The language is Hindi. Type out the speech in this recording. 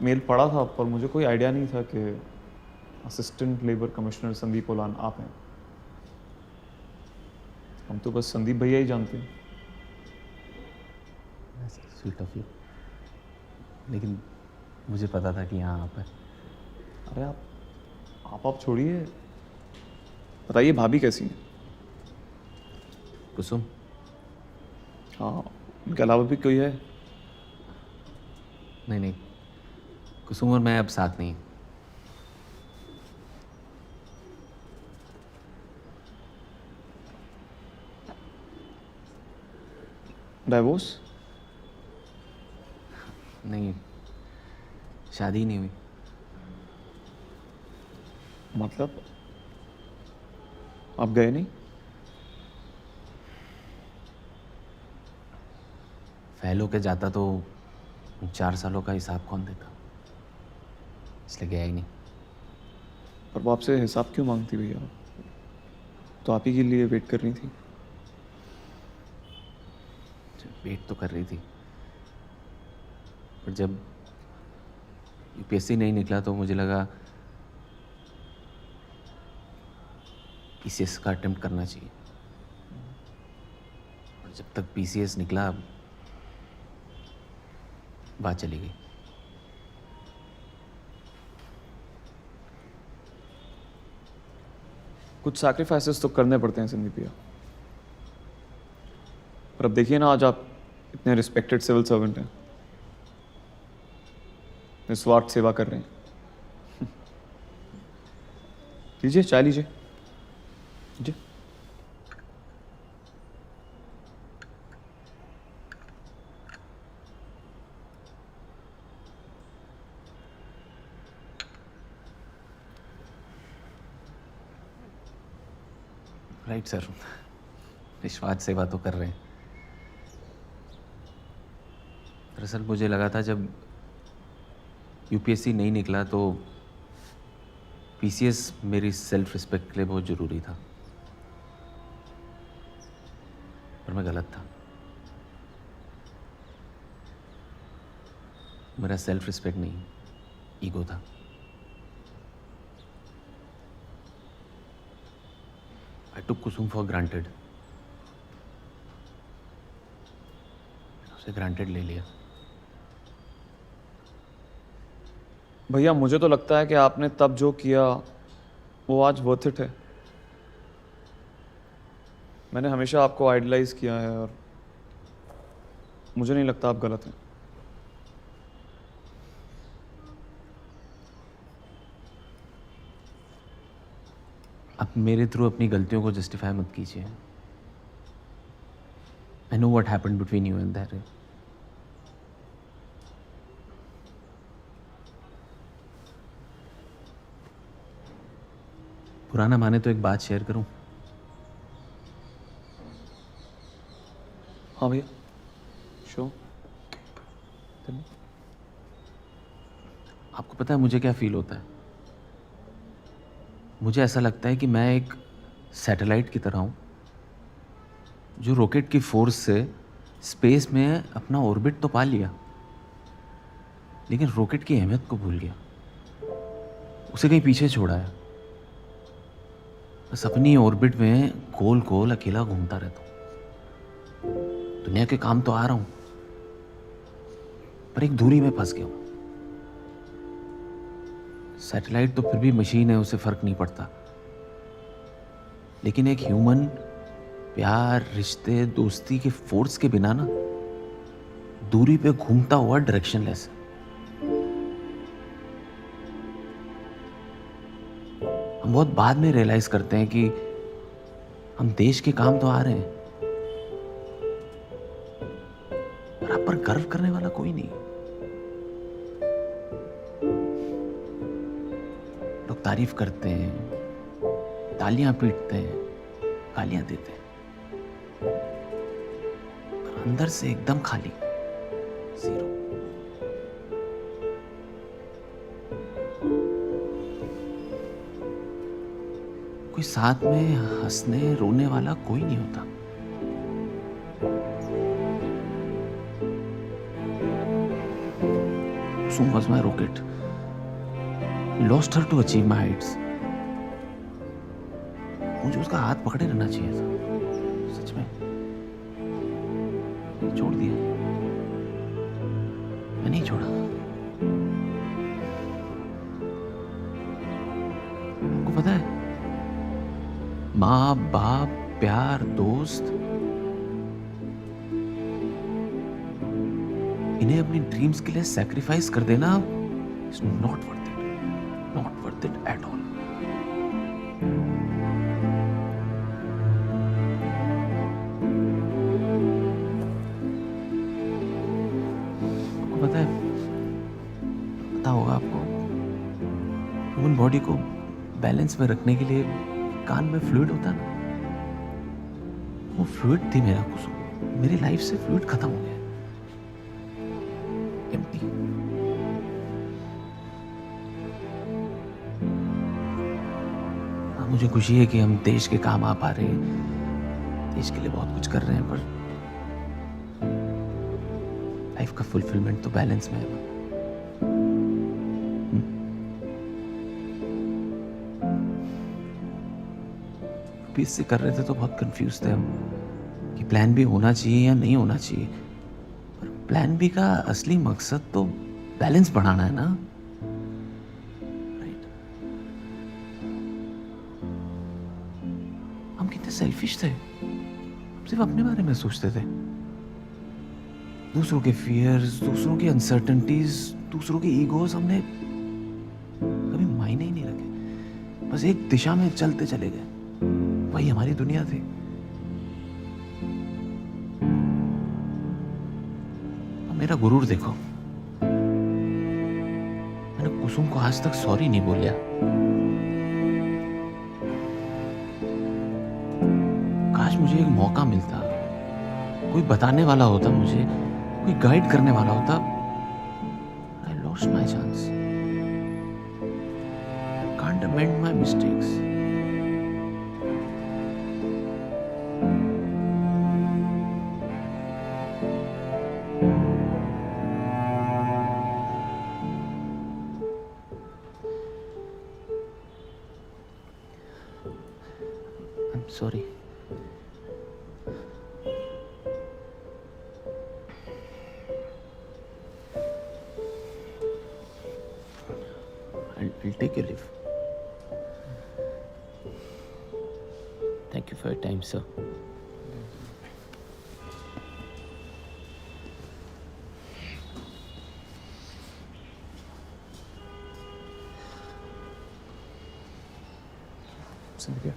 मेल पढ़ा था, पर मुझे कोई आइडिया नहीं था कि असिस्टेंट लेबर कमिश्नर संदीप ओलान आप हैं। हम तो बस संदीप भैया ही जानते हैं। स्वीट ऑफ यू, लेकिन मुझे पता था कि यहाँ आप हैं। अरे आप छोड़िए, बताइए भाभी कैसी हैं? कुसुम? हाँ, उनके अलावा भी कोई है? नहीं नहीं, कुसुम और मैं अब साथ नहीं। डाइवोर्स? नहीं, शादी ही नहीं हुई। मतलब आप गए नहीं? फेल होके जाता तो 4 सालों का हिसाब कौन देता, इसलिए गया ही नहीं। पर वो आपसे हिसाब क्यों मांगती भैया? तो आप ही के लिए वेट कर रही थी। वेट तो कर रही थी, पर जब यूपीएससी नहीं निकला तो मुझे लगा पीसीएस का अटेम्प्ट करना चाहिए। और जब तक पीसीएस निकला बात चली गई। कुछ सैक्रिफाइसेस तो करने पड़ते हैं संदीप भैया। पर अब देखिए ना, आज आप इतने रिस्पेक्टेड सिविल सर्वेंट हैं, निस्वार्थ सेवा कर रहे हैं। लीजिए चाय लीजिए जी। राइट सर, निस्वार्थ सेवा तो कर रहे हैं। दरअसल मुझे लगा था जब यूपीएससी नहीं निकला तो पीसीएस मेरी सेल्फ रिस्पेक्ट के लिए बहुत ज़रूरी था, पर मैं गलत था। मेरा सेल्फ रिस्पेक्ट नहीं, ईगो था। आई टुक कुसुम फॉर ग्रांटेड, उसे ग्रांटेड ले लिया। भैया मुझे तो लगता है कि आपने तब जो किया वो आज वर्थ इट है। मैंने हमेशा आपको आइडलाइज किया है और मुझे नहीं लगता आप गलत हैं। आप मेरे थ्रू अपनी गलतियों को जस्टिफाई मत कीजिए। I know what happened between you and that. पुराना माने तो एक बात शेयर करूं? हाँ भैया, श्योर। आपको पता है मुझे क्या फील होता है? मुझे ऐसा लगता है कि मैं एक सैटेलाइट की तरह हूं जो रॉकेट की फोर्स से स्पेस में अपना ऑर्बिट तो पा लिया, लेकिन रॉकेट की अहमियत को भूल गया, उसे कहीं पीछे छोड़ा है। बस अपनी ऑर्बिट में गोल गोल अकेला घूमता रहता हूं। दुनिया के काम तो आ रहा हूं, पर एक दूरी में फंस गया हूं। सैटेलाइट तो फिर भी मशीन है, उसे फर्क नहीं पड़ता, लेकिन एक ह्यूमन प्यार, रिश्ते, दोस्ती के फोर्स के बिना ना दूरी पे घूमता हुआ डायरेक्शनलेस है। हम बहुत बाद में रियलाइज करते हैं कि हम देश के काम तो आ रहे हैं, पर आप पर गर्व करने वाला कोई नहीं। लोग तारीफ करते हैं, तालियां पीटते हैं, गालियां देते हैं, पर अंदर से एकदम खाली, जीरो। कोई साथ में हंसने रोने वाला कोई नहीं होता। Kusum was my rocket. Lost her to achieve my heights. मुझे उसका हाथ पकड़े रहना चाहिए था, सच में। छोड़ दिया, मैं नहीं छोड़ा। आपको पता है, माँ बाप, प्यार, दोस्त, इन्हें अपनी ड्रीम्स के लिए सैक्रिफाइस कर देना is not worth it at all. आपको पता है, पता होगा आपको, ह्यूमन बॉडी को बैलेंस में रखने के लिए कान में फ्लूइड होता है ना, वो फ्लूइड थी मेरा कुसुम। मेरी लाइफ से फ्लूइड खत्म हो गया, एम्प्टी। हाँ, मुझे खुशी है कि हम देश के काम आ पा रहे हैं, देश के लिए बहुत कुछ कर रहे हैं, पर लाइफ का फुलफिलमेंट तो बैलेंस में है ना। बीएससी कर रहे थे तो बहुत कंफ्यूज थे हम कि प्लान बी होना चाहिए या नहीं होना चाहिए, पर प्लान बी का असली मकसद तो बैलेंस बढ़ाना है ना, राइट? हम कितने सेल्फिश थे, हम सिर्फ अपने बारे में सोचते थे। दूसरों के फियर्स, दूसरों की अनसर्टेनिटीज, दूसरों के ईगोज हमने कभी मायने ही नहीं रखे। बस एक दिशा में चलते चले गए, वही हमारी दुनिया थी। अब मेरा गुरूर देखो, मैंने कुसुम को आज तक सॉरी नहीं बोलिया। काश मुझे एक मौका मिलता, कोई बताने वाला होता मुझे, कोई गाइड करने वाला होता। I lost my chance, can't amend my mistakes. I'm sorry. I'll take your leave. Thank you for your time, sir. समझ गया।